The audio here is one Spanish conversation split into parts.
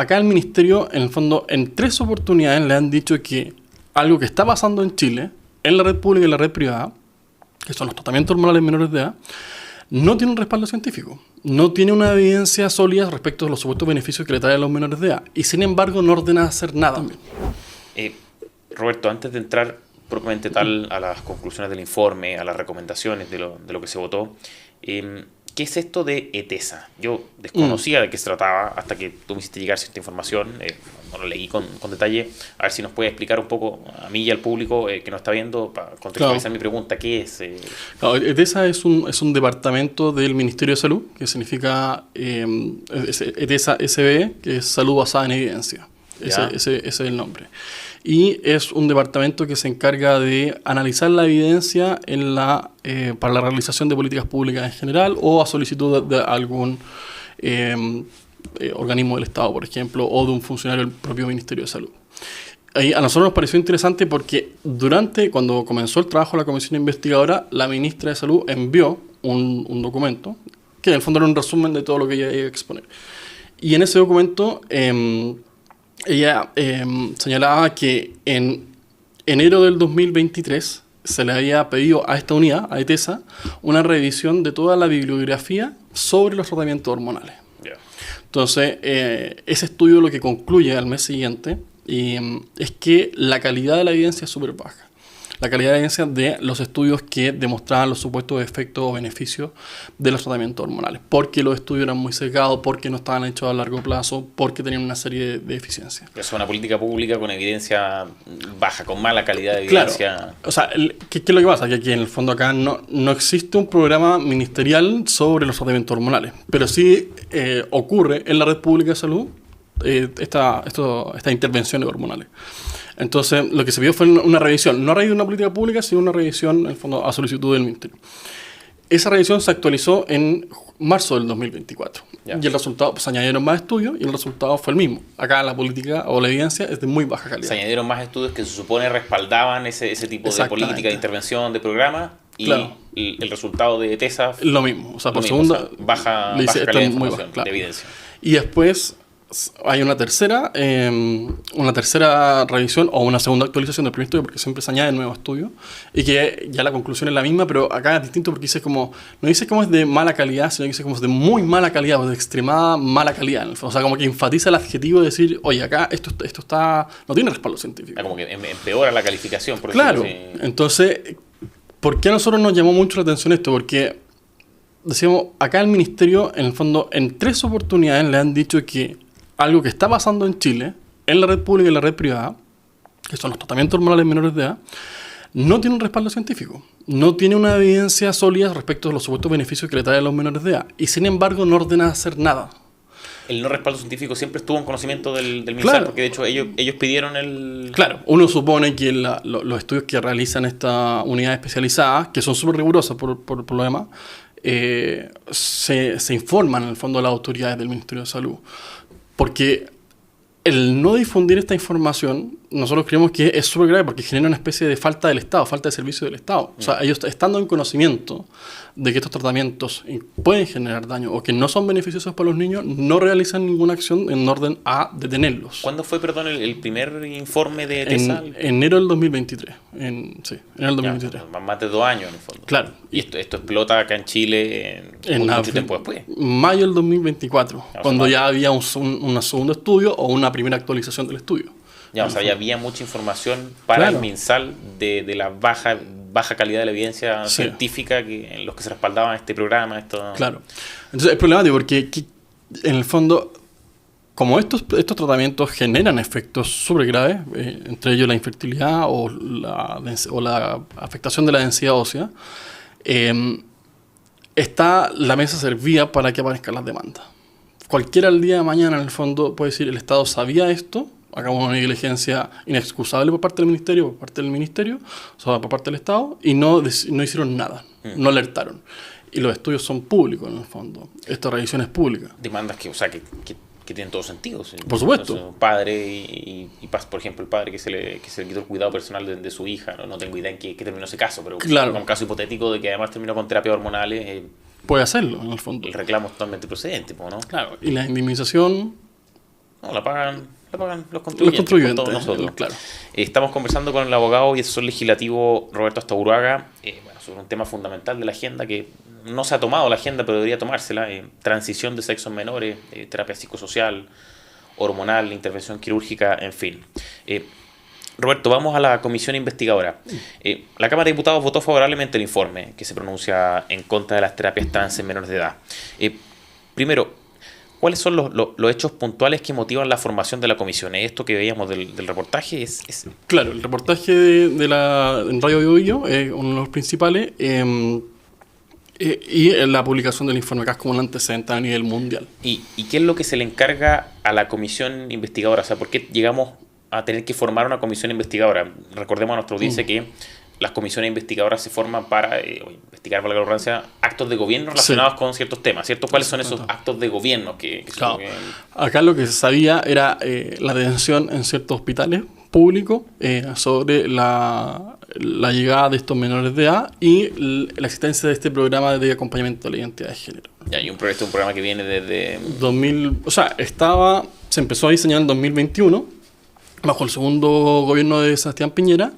acá el ministerio, en el fondo, en 3 oportunidades le han dicho que algo que está pasando en Chile, en la red pública y en la red privada, que son los tratamientos hormonales menores de edad, no tiene un respaldo científico. No tiene una evidencia sólida respecto a los supuestos beneficios que le traen a los menores de edad. Y sin embargo, no ordena hacer nada. Roberto, antes de entrar propiamente tal a las conclusiones del informe, a las recomendaciones de lo que se votó, ¿qué es esto de ETESA? Yo desconocía de qué se trataba hasta que tú me hiciste llegar cierta información, no lo leí con detalle. A ver si nos puede explicar un poco a mí y al público que nos está viendo para contextualizar mi pregunta. ¿Qué es? Claro, ETESA es un departamento del Ministerio de Salud, que significa ETESA SBE, que es Salud Basada en Evidencia. Ese es el nombre. Y es un departamento que se encarga de analizar la evidencia para la realización de políticas públicas en general o a solicitud de algún organismo del Estado, por ejemplo, o de un funcionario del propio Ministerio de Salud. Ahí a nosotros nos pareció interesante porque cuando comenzó el trabajo de la comisión investigadora, la ministra de Salud envió un documento que en el fondo era un resumen de todo lo que ella iba a exponer. Y en ese documento ella señalaba que en enero del 2023 se le había pedido a esta unidad, a ETESA, una revisión de toda la bibliografía sobre los tratamientos hormonales. Yeah. Entonces, ese estudio lo que concluye al mes siguiente es que la calidad de la evidencia es súper baja. La calidad de evidencia de los estudios que demostraban los supuestos efectos o beneficios de los tratamientos hormonales. Porque los estudios eran muy sesgados, porque no estaban hechos a largo plazo, porque tenían una serie de deficiencias. Es una política pública con evidencia baja, con mala calidad de evidencia. Claro. O sea, ¿qué es lo que pasa? Que aquí en el fondo acá no existe un programa ministerial sobre los tratamientos hormonales. Pero sí ocurre en la red pública de salud estas intervenciones hormonales. Entonces, lo que se vio fue una revisión, no a raíz de una política pública, sino una revisión, en el fondo, a solicitud del Ministerio. Esa revisión se actualizó en marzo del 2024. Yeah. Y el resultado, se añadieron más estudios y el resultado fue el mismo. Acá la política o la evidencia es de muy baja calidad. Se añadieron más estudios que se supone respaldaban ese tipo de política, de intervención, de programa, y claro, el resultado de ETESA... Lo mismo, o sea, por segunda... baja calidad de información, claro, de evidencia. Y después hay una tercera revisión o una segunda actualización del primer estudio, porque siempre se añaden nuevos estudios, y que ya la conclusión es la misma, pero acá es distinto porque no dice cómo es de mala calidad, sino que dice cómo es de muy mala calidad o de extremada mala calidad. O sea, como que enfatiza el adjetivo de decir, oye, acá esto no tiene respaldo científico. Como que empeora la calificación, por claro, entonces, ¿por qué a nosotros nos llamó mucho la atención esto? Porque decíamos, acá el ministerio, en el fondo, en 3 oportunidades le han dicho que algo que está pasando en Chile, en la red pública y en la red privada, que son los tratamientos hormonales menores de edad, no tiene un respaldo científico. No tiene una evidencia sólida respecto a los supuestos beneficios que le traen a los menores de edad. Y sin embargo no ordena hacer nada. El no respaldo científico siempre estuvo en conocimiento del MinSal, claro, porque de hecho ellos pidieron el... Claro, uno supone que los estudios que realizan estas unidades especializadas, que son súper rigurosas por lo demás, se informan en el fondo a las autoridades del Ministerio de Salud. Porque el no difundir esta información, nosotros creemos que es súper grave porque genera una especie de falta del Estado, falta de servicio del Estado. O sea, ellos estando en conocimiento de que estos tratamientos pueden generar daño o que no son beneficiosos para los niños, no realizan ninguna acción en orden a detenerlos. ¿Cuándo fue, perdón, el primer informe de ETESA? En enero del 2023. Enero del 2023. Ya, más de 2 años en el fondo. Claro. Y esto explota acá en Chile mucho tiempo después. Mayo del 2024, cuando ya había un segundo estudio o una primera actualización del estudio. Ya, o sea, ya había mucha información para el MinSal de la baja calidad de la evidencia científica en los que se respaldaban este programa. Claro. Entonces es problemático porque en el fondo, como estos tratamientos generan efectos súper graves, entre ellos la infertilidad o la afectación de la densidad ósea, está la mesa servida para que aparezcan las demandas. Cualquiera al día de mañana, en el fondo, puede decir, el Estado sabía esto, hagamos una negligencia inexcusable por parte del Ministerio, o sea, por parte del Estado, y no hicieron nada, no alertaron. Y los estudios son públicos, en el fondo. Esta revisión es pública. Demandas que tienen todo sentido. ¿Sí? Por supuesto. Entonces, un padre y por ejemplo, el padre que se le quitó el cuidado personal de su hija, no tengo idea en qué terminó ese caso, pero claro, un caso hipotético de que además terminó con terapias hormonales. Puede hacerlo, en el fondo. El reclamo es totalmente procedente, ¿no? Claro, y la indemnización No, la pagan los contribuyentes, contribuyentes, con todos nosotros. claro. Estamos conversando con el abogado y asesor legislativo Roberto Astaburuaga sobre un tema fundamental de la agenda que no se ha tomado la agenda, pero debería tomársela: transición de sexos menores, terapia psicosocial, hormonal, intervención quirúrgica, en fin. Roberto, vamos a la comisión investigadora. La Cámara de Diputados votó favorablemente el informe que se pronuncia en contra de las terapias trans en menores de edad. Primero, ¿cuáles son los hechos puntuales que motivan la formación de la comisión? ¿Esto que veíamos del reportaje? Claro, el reportaje en Radio Bio es uno de los principales, y la publicación del informe acá es como un antecedente a nivel mundial. ¿Y qué es lo que se le encarga a la comisión investigadora? O sea, ¿por qué llegamos a tener que formar una comisión investigadora? Recordemos a nuestra audiencia que las comisiones investigadoras se forman para investigar, por la redundancia, actos de gobierno relacionados con ciertos temas, ¿cierto? ¿Cuáles son esos actos de gobierno claro. Acá lo que se sabía era la detención en ciertos hospitales públicos sobre la llegada de estos menores de edad y la existencia de este programa de acompañamiento de la identidad de género. Ya, y un programa que viene desde... se empezó a diseñar en 2021 bajo el segundo gobierno de Sebastián Piñera,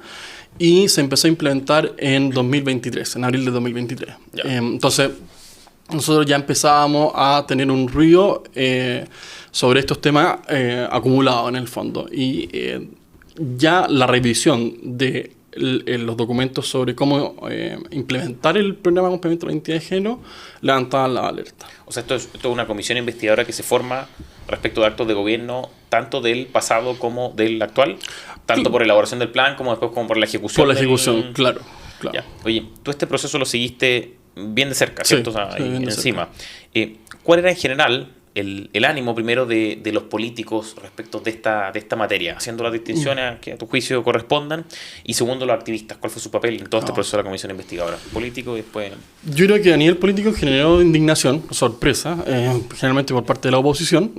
y se empezó a implementar en 2023, en abril de 2023. Entonces, nosotros ya empezábamos a tener un ruido sobre estos temas acumulados en el fondo. Y ya la revisión de los documentos sobre cómo implementar el programa de acompañamiento de la identidad de género levantaban la alerta. O sea, esto es una comisión investigadora que se forma respecto de actos de gobierno, tanto del pasado como del actual, tanto por elaboración del plan como después como por la ejecución. Por la ejecución, claro. Ya. Oye, tú este proceso lo seguiste bien de cerca, ¿cierto? Sí, o sea, sí, bien de encima. ¿Cuál era en general el ánimo primero de los políticos respecto de esta materia, haciendo las distinciones que a tu juicio correspondan? Y segundo, los activistas, ¿cuál fue su papel en todo este proceso de la comisión investigadora? Político y después... Yo creo que a nivel político generó indignación, sorpresa, generalmente por parte de la oposición,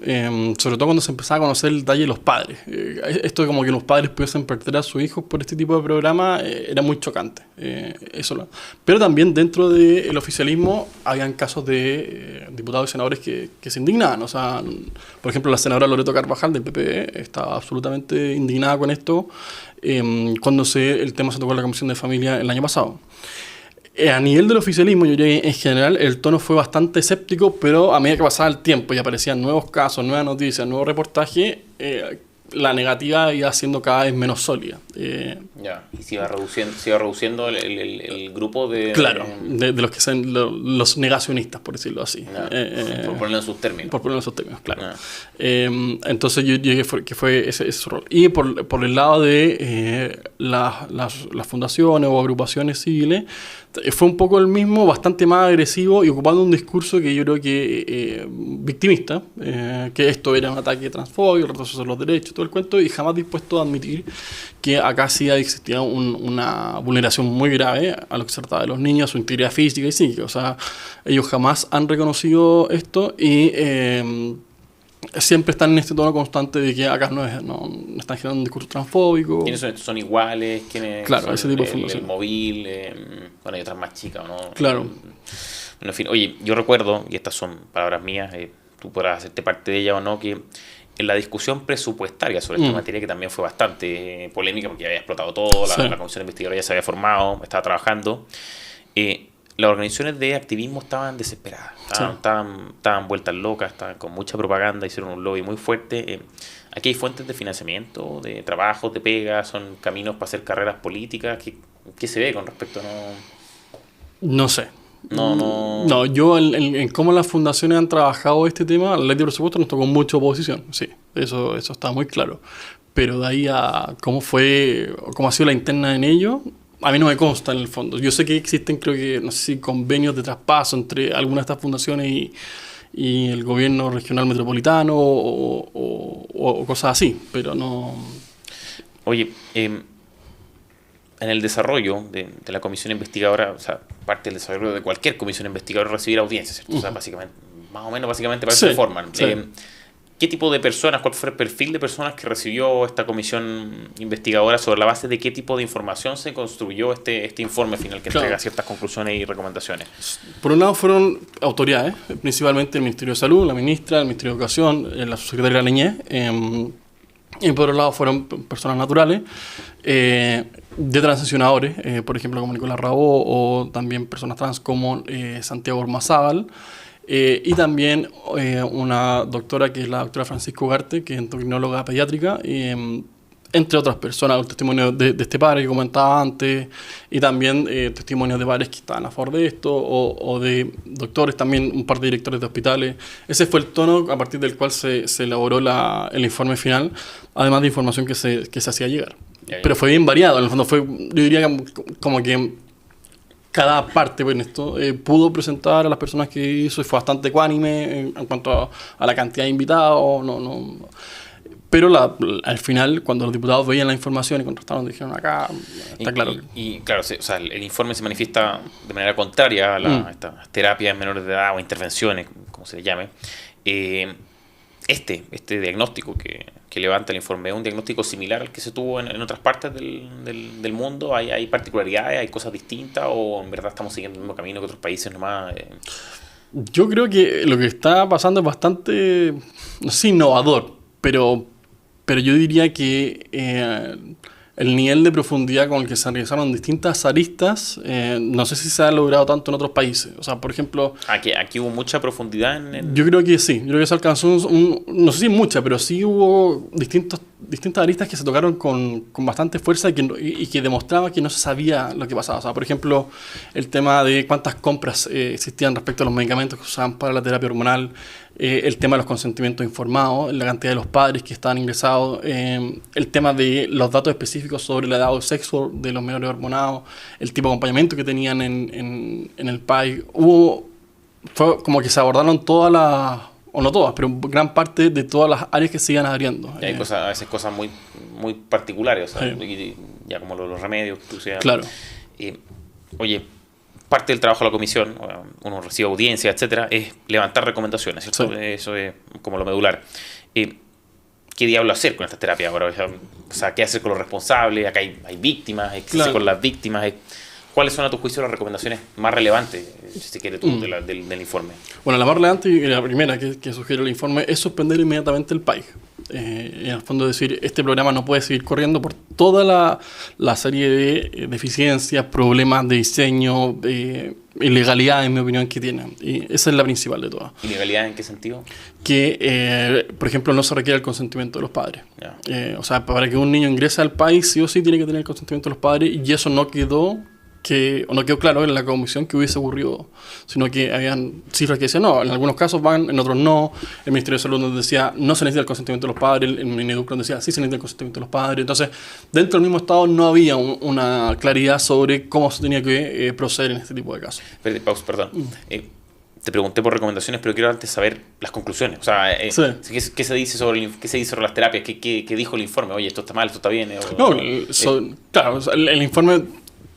sobre todo cuando se empezaba a conocer el detalle de los padres. Esto de como que los padres pudiesen perder a sus hijos por este tipo de programa era muy chocante. Pero también dentro del oficialismo habían casos de diputados y senadores que se indignaban. O sea, por ejemplo, la senadora Loreto Carvajal del PP estaba absolutamente indignada con esto cuando el tema se tocó en la Comisión de Familia el año pasado. A nivel del oficialismo, yo diría que en general el tono fue bastante escéptico, pero a medida que pasaba el tiempo y aparecían nuevos casos, nuevas noticias, nuevos reportajes, la negativa iba siendo cada vez menos sólida. Y se iba reduciendo el grupo de... Claro, de los que son los negacionistas, por decirlo así. Por ponerlo en sus términos. Por ponerlo en sus términos, claro. Entonces yo diría que fue ese rol. Y por el lado de las fundaciones o agrupaciones civiles, fue un poco el mismo, bastante más agresivo y ocupando un discurso que yo creo que victimista, que esto era un ataque transfóbico, retroceso de los derechos, todo el cuento, y jamás dispuesto a admitir que acá sí existía una vulneración muy grave a lo que se trataba de los niños, a su integridad física y psíquica. O sea, ellos jamás han reconocido esto y siempre están en este tono constante de que acá no están generando un discurso transfóbico. ¿Quiénes son estos? ¿Son iguales? ¿Quiénes claro, son ese tipo de fundación. El móvil? Bueno, hay otras más chicas, ¿no? Claro. Bueno, en fin, oye, yo recuerdo, y estas son palabras mías, tú podrás hacerte parte de ella o no, que en la discusión presupuestaria sobre esta materia, que también fue bastante polémica porque ya había explotado todo, la comisión investigadora ya se había formado, estaba trabajando, las organizaciones de activismo estaban desesperadas, estaban vueltas locas, estaban con mucha propaganda, hicieron un lobby muy fuerte. Aquí hay fuentes de financiamiento, de trabajos, de pega, son caminos para hacer carreras políticas. ¿Qué se ve con respecto a No sé. No, yo en cómo las fundaciones han trabajado este tema, la ley de presupuesto nos tocó mucha oposición, sí, eso está muy claro. Pero de ahí a cómo ha sido la interna en ello, a mí no me consta en el fondo. Yo sé que existen, creo que, no sé si convenios de traspaso entre algunas de estas fundaciones y el gobierno regional metropolitano o cosas así, pero no... Oye, en el desarrollo de la comisión investigadora, o sea, parte del desarrollo de cualquier comisión investigadora es recibir audiencias, ¿cierto? O sea, básicamente para eso se forman. Sí. ¿Qué tipo de personas, cuál fue el perfil de personas que recibió esta comisión investigadora? ¿Sobre la base de qué tipo de información se construyó este informe final que entrega ciertas conclusiones y recomendaciones? Por un lado fueron autoridades, principalmente el Ministerio de Salud, la ministra, el Ministerio de Educación, la subsecretaria de la Niñez, y por otro lado fueron personas naturales, de transicionadores, por ejemplo como Nicolás Rabó, o también personas trans como Santiago Ormazábal, y también una doctora que es la doctora Francisca Ugarte, que es endocrinóloga pediátrica, entre otras personas, el testimonio de este padre que comentaba antes, y también testimonios de padres que estaban a favor de esto, o de doctores, también un par de directores de hospitales. Ese fue el tono a partir del cual se elaboró el informe final, además de información que se hacía llegar. Pero fue bien variado, en el fondo fue, yo diría como que cada parte en esto pudo presentar a las personas que hizo, y fue bastante ecuánime en cuanto a la cantidad de invitados, pero al final, cuando los diputados veían la información y contrastaron, dijeron acá, está claro. Y claro, o sea, el informe se manifiesta de manera contraria a estas terapias menores de edad o intervenciones, como se le llame. Este diagnóstico que levanta el informe es un diagnóstico similar al que se tuvo en otras partes del mundo. ¿Hay particularidades, hay cosas distintas, o en verdad estamos siguiendo el mismo camino que otros países nomás? Yo creo que lo que está pasando es bastante, no sé, innovador, pero yo diría que el nivel de profundidad con el que se realizaron distintas aristas, no sé si se ha logrado tanto en otros países. O sea, por ejemplo... Aquí hubo mucha profundidad Yo creo que sí. Yo creo que se alcanzó no sé si mucha, pero sí hubo distintas aristas que se tocaron con bastante fuerza y que demostraba que no se sabía lo que pasaba. O sea, por ejemplo, el tema de cuántas compras existían respecto a los medicamentos que se usaban para la terapia hormonal, el tema de los consentimientos informados, la cantidad de los padres que estaban ingresados, el tema de los datos específicos sobre la edad o sexo de los menores hormonados, el tipo de acompañamiento que tenían en el país. Fue como que se abordaron todas las, o no todas, pero gran parte de todas las áreas que se iban abriendo. Y hay a veces cosas muy, muy particulares, o sea, ya como los remedios. Claro. Oye, parte del trabajo de la comisión, uno recibe audiencia, etcétera, es levantar recomendaciones, ¿cierto? Sí. Eso es como lo medular. ¿Qué diablo hacer con estas terapias ahora? O sea, ¿qué hacer con los responsables? Acá hay víctimas, ¿qué hacer con las víctimas? ¿Cuáles son a tu juicio las recomendaciones más relevantes, si quieres tú, del informe? Bueno, la más relevante y la primera que sugiere el informe es suspender inmediatamente el PAIC. En el fondo decir, este programa no puede seguir corriendo por toda la serie de deficiencias, problemas de diseño, ilegalidad, en mi opinión, que tiene. Y esa es la principal de todas. ¿Ilegalidad en qué sentido? Que, por ejemplo, no se requiere el consentimiento de los padres. O sea, para que un niño ingrese al país, sí o sí tiene que tener el consentimiento de los padres, y eso no quedó claro en la comisión que hubiese ocurrido, sino que habían cifras que decían, no, en algunos casos van, en otros no. El Ministerio de Salud nos decía, no se necesita el consentimiento de los padres, el Mineduc nos decía, sí se necesita el consentimiento de los padres. Entonces, dentro del mismo Estado no había una claridad sobre cómo se tenía que proceder en este tipo de casos. Perdón. Te pregunté por recomendaciones, pero quiero antes saber las conclusiones. O sea, ¿qué se dice sobre las terapias? ¿Qué dijo el informe? Oye, esto está mal, esto está bien. Claro, el informe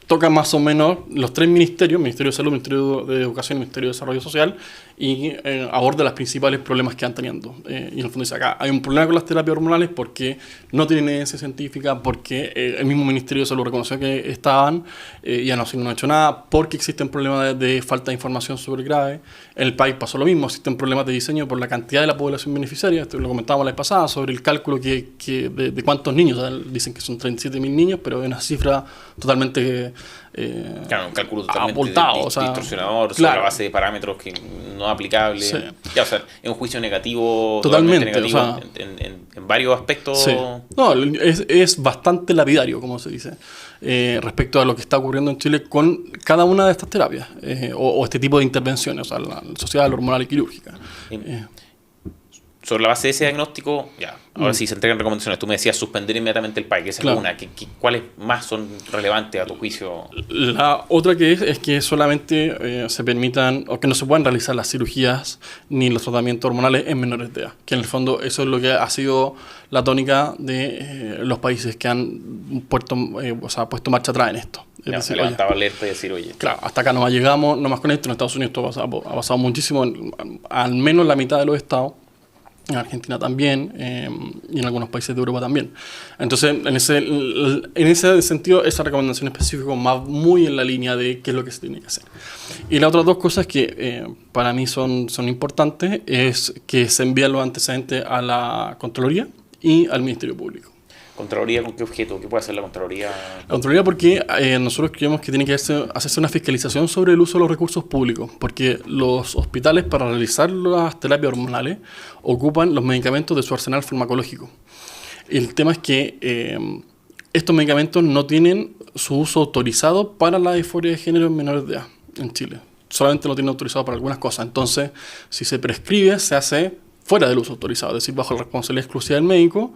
toca más o menos los tres ministerios, Ministerio de Salud, Ministerio de Educación y Ministerio de Desarrollo Social, y aborda los principales problemas que han teniendo. Y en el fondo dice acá, hay un problema con las terapias hormonales porque no tienen evidencia científica, porque el mismo Ministerio de Salud reconoció que estaban, y no ha hecho nada, porque existen problemas de falta de información súper grave. En el país pasó lo mismo, existen problemas de diseño por la cantidad de la población beneficiaria. Esto lo comentábamos la vez pasada, sobre el cálculo de cuántos niños. O sea, dicen que son 37.000 niños, pero es una cifra totalmente... claro, un cálculo totalmente distorsionador, claro, sobre la base de parámetros que no aplicables. Sí. O sea, es un juicio negativo, totalmente negativo, o sea, en varios aspectos. Sí. No, es bastante lapidario, como se dice, respecto a lo que está ocurriendo en Chile con cada una de estas terapias, o este tipo de intervenciones, o sea, la social, hormonal y quirúrgica. Sobre la base de ese diagnóstico, ahora sí se entregan recomendaciones. Tú me decías suspender inmediatamente el PAIC, esa es una. ¿Cuáles más son relevantes a tu juicio? La otra que es que solamente se permitan, o que no se puedan realizar las cirugías ni los tratamientos hormonales en menores de edad. Que en el fondo eso es lo que ha sido la tónica de los países que han puesto marcha atrás en esto. Es decir, levantaba alerta y decir, oye. Claro, hasta acá no llegamos, no más con esto. En Estados Unidos esto ha pasado muchísimo, al menos la mitad de los estados. en Argentina también, y en algunos países de Europa también. Entonces, en ese sentido, esa recomendación específica va muy en la línea de qué es lo que se tiene que hacer. Y las otras dos cosas que para mí son importantes es que se envían los antecedentes a la Contraloría y al Ministerio Público. ¿Contraloría con qué objeto? ¿Qué puede hacer la Contraloría? La Contraloría porque nosotros creemos que tiene que hacerse una fiscalización sobre el uso de los recursos públicos, porque los hospitales para realizar las terapias hormonales ocupan los medicamentos de su arsenal farmacológico. El tema es que estos medicamentos no tienen su uso autorizado para la disforia de género en menores de edad en Chile. Solamente lo tienen autorizado para algunas cosas. Entonces, si se prescribe, se hace fuera del uso autorizado, es decir, bajo la responsabilidad exclusiva del médico.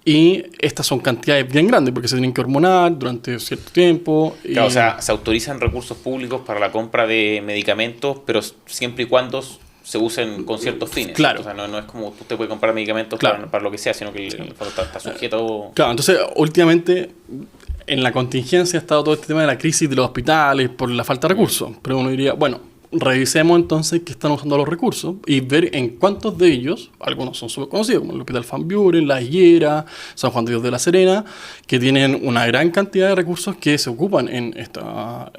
Y estas son cantidades bien grandes porque se tienen que hormonar durante cierto tiempo. Claro, o sea, se autorizan recursos públicos para la compra de medicamentos, pero siempre y cuando se usen con ciertos fines. Claro. O sea, no es como usted puede comprar medicamentos claro. para lo que sea, sino que el fondo está sujeto... Claro, entonces últimamente en la contingencia ha estado todo este tema de la crisis de los hospitales por la falta de recursos. Pero uno diría, bueno, revisemos entonces qué están usando los recursos y ver en cuántos de ellos, algunos son súper conocidos, como el Hospital Van Buren, La Higuera, San Juan de Dios de la Serena, que tienen una gran cantidad de recursos que se ocupan en estas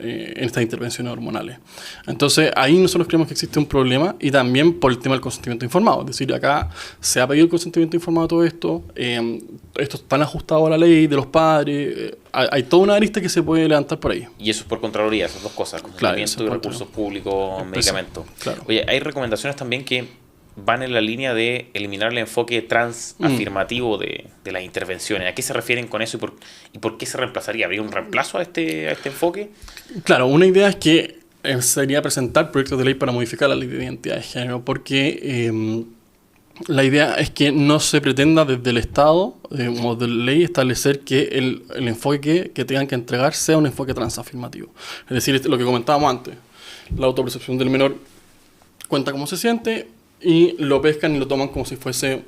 intervenciones hormonales. Entonces, ahí nosotros creemos que existe un problema y también por el tema del consentimiento informado. Es decir, acá se ha pedido el consentimiento informado a todo esto, esto está ajustado a la ley de los padres, hay toda una arista que se puede levantar por ahí. Y eso es por Contraloría, esas dos cosas, consentimiento y recursos públicos, medicamentos. Claro. Oye, hay recomendaciones también que van en la línea de eliminar el enfoque transafirmativo de las intervenciones. ¿A qué se refieren con eso y por qué se reemplazaría? ¿Habría un reemplazo a este enfoque? Claro, una idea es que sería presentar proyectos de ley para modificar la ley de identidad de género, porque la idea es que no se pretenda desde el Estado, como de ley, establecer que el enfoque que tengan que entregar sea un enfoque transafirmativo. Es decir, lo que comentábamos antes, la autopercepción del menor cuenta cómo se siente y lo pescan y lo toman como si fuese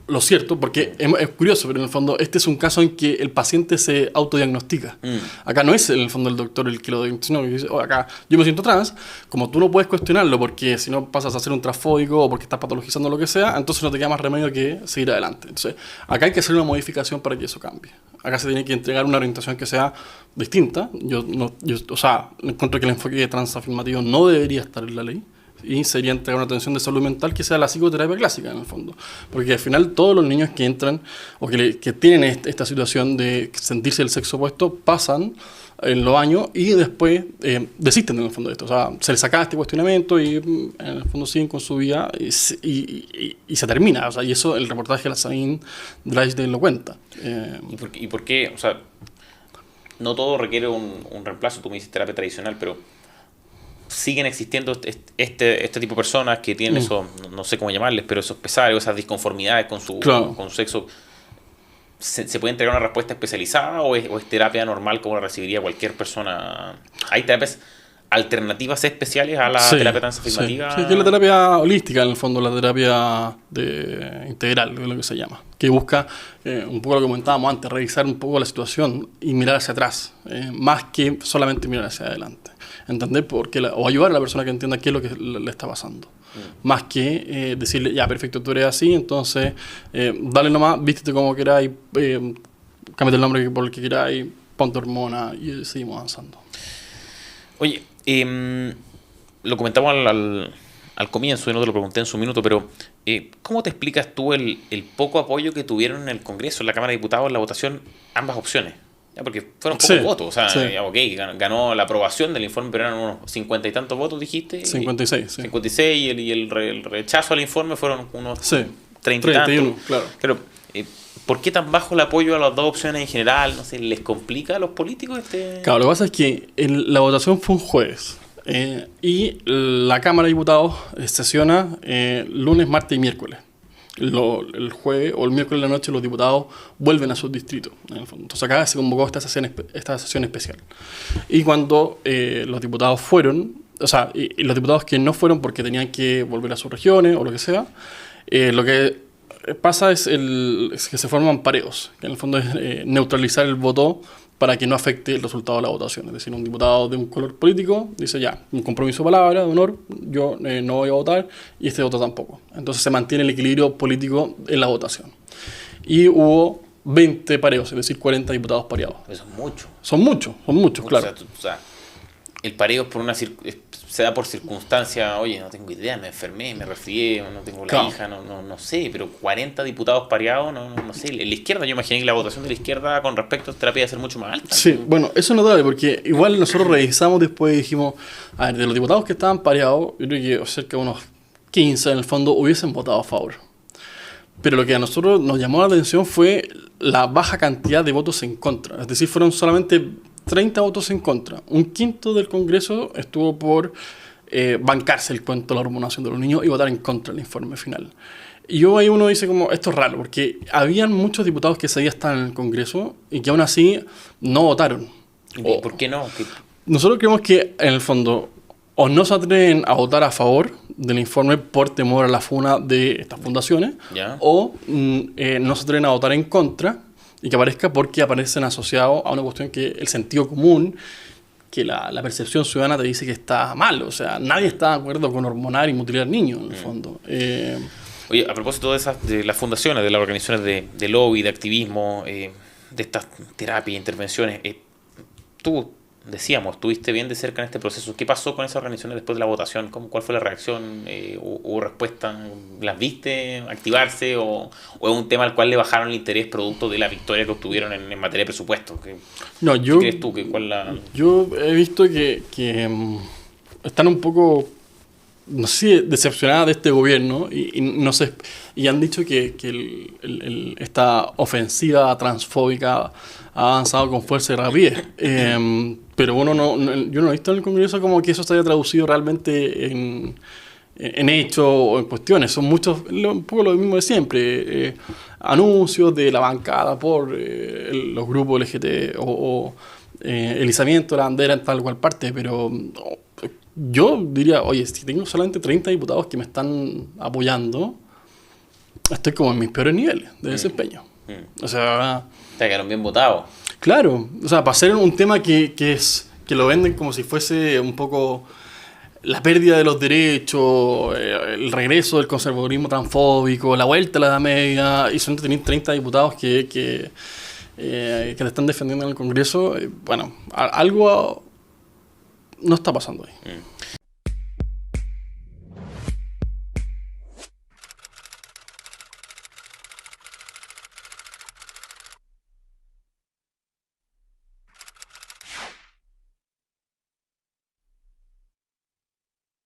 lo cierto, porque es curioso, pero en el fondo este es un caso en que el paciente se autodiagnostica. Acá no es en el fondo el doctor el que lo diagnostica, sino que dice, acá yo me siento trans, como tú no puedes cuestionarlo porque si no pasas a ser un transfóbico o porque estás patologizando lo que sea, entonces no te queda más remedio que seguir adelante. Entonces, acá hay que hacer una modificación para que eso cambie. Acá se tiene que entregar una orientación que sea distinta. Yo encuentro que el enfoque transafirmativo no debería estar en la ley. Y sería entregar una atención de salud mental que sea la psicoterapia clásica, en el fondo. Porque al final todos los niños que entran o que tienen esta situación de sentirse del sexo opuesto pasan en los años y después desisten en el fondo de esto. O sea, se les saca este cuestionamiento y en el fondo siguen con su vida y se termina. O sea, y eso el reportaje de la Sabine Drysdale lo cuenta. ¿Y por qué? O sea, no todo requiere un reemplazo. Tú me dices terapia tradicional, pero siguen existiendo este tipo de personas que tienen esos, no sé cómo llamarles, pero esos pesares, esas disconformidades con su sexo. ¿Se puede entregar una respuesta especializada o es terapia normal como la recibiría cualquier persona? ¿Hay terapias alternativas especiales a la terapia transafirmativa? Sí, que es la terapia holística, en el fondo, la terapia integral, es lo que se llama, que busca, un poco lo que comentábamos antes, revisar un poco la situación y mirar hacia atrás, más que solamente mirar hacia adelante. Entender o ayudar a la persona que entienda qué es lo que le está pasando. Más que decirle, ya, perfecto, tú eres así, entonces dale nomás, vístete como queráis, cámbiate el nombre por el que queráis, ponte hormona y seguimos avanzando. Oye, lo comentamos al comienzo, y no te lo pregunté en su minuto, pero ¿cómo te explicas tú el poco apoyo que tuvieron en el Congreso, en la Cámara de Diputados, en la votación, ambas opciones? Ya, porque fueron pocos votos, o sea, ganó la aprobación del informe, pero eran unos 50 y tantos votos, dijiste. 56, sí. 56 y el rechazo al informe fueron unos 30 y tantos. Claro. Pero, ¿por qué tan bajo el apoyo a las dos opciones en general? No sé, ¿les complica a los políticos Claro, lo que pasa es que la votación fue un jueves y la Cámara de Diputados sesiona lunes, martes y miércoles. El jueves o el miércoles de la noche los diputados vuelven a sus distritos, en el fondo. Entonces acá se convocó esta sesión especial. Y cuando los diputados fueron, o sea, y los diputados que no fueron porque tenían que volver a sus regiones o lo que sea, lo que pasa es que se forman pareos, que en el fondo es neutralizar el voto para que no afecte el resultado de la votación. Es decir, un diputado de un color político dice ya, un compromiso de palabra, de honor, yo no voy a votar y este voto tampoco. Entonces se mantiene el equilibrio político en la votación. Y hubo 20 pareos, es decir, 40 diputados pareados. Eso es mucho. Son muchos, claro. O sea, el pareo es por se da por circunstancia, oye, no tengo idea, me enfermé, me resfrié, no tengo la Claro. hija, no sé, pero 40 diputados pareados, no sé. En la izquierda, yo imaginé que la votación de la izquierda con respecto a esta terapia iba a ser mucho más alta. Sí, bueno, eso es notable porque igual nosotros revisamos después y dijimos, a ver, de los diputados que estaban pareados, yo creo que cerca de unos 15 en el fondo hubiesen votado a favor. Pero lo que a nosotros nos llamó la atención fue la baja cantidad de votos en contra. Es decir, fueron solamente 30 votos en contra. Un quinto del Congreso estuvo por bancarse el cuento de la hormonación de los niños y votar en contra del informe final. Y yo ahí uno dice como, esto es raro, porque habían muchos diputados que sabían estar en el Congreso y que aún así no votaron. ¿Y por qué no? Nosotros creemos que, en el fondo, o no se atreven a votar a favor del informe por temor a la funa de estas fundaciones, ¿Ya? o no se atreven a votar en contra y que aparezca porque aparecen asociados a una cuestión que el sentido común, que la percepción ciudadana te dice que está mal. O sea, nadie está de acuerdo con hormonar y mutilar niños, en el fondo. Oye, a propósito de las fundaciones, de las organizaciones de lobby, de activismo, de estas terapias, intervenciones, tú, decíamos, estuviste bien de cerca en este proceso. ¿Qué pasó con esas organizaciones después de la votación? ¿Cuál fue la reacción? ¿Hubo respuesta? ¿Las viste activarse? ¿O es un tema al cual le bajaron el interés producto de la victoria que obtuvieron en materia de presupuesto? ¿Qué crees tú? Yo he visto que están un poco, no sé, decepcionadas de este gobierno no sé, y han dicho que esta ofensiva transfóbica ha avanzado con fuerza y rapidez. Pero bueno, yo no he visto en el Congreso como que eso se haya traducido realmente en hechos o en cuestiones. Son muchos, un poco lo mismo de siempre. Anuncios de la bancada por los grupos LGT o el izamiento de la bandera en tal cual parte, pero yo diría, oye, si tengo solamente 30 diputados que me están apoyando, estoy como en mis peores niveles de desempeño. O sea, te quedaron bien votados. Claro, o sea, para hacer un tema que lo venden como si fuese un poco la pérdida de los derechos, el regreso del conservadurismo transfóbico, la vuelta a la Edad Media, y son 30 diputados que te están defendiendo en el Congreso, bueno, algo no está pasando ahí.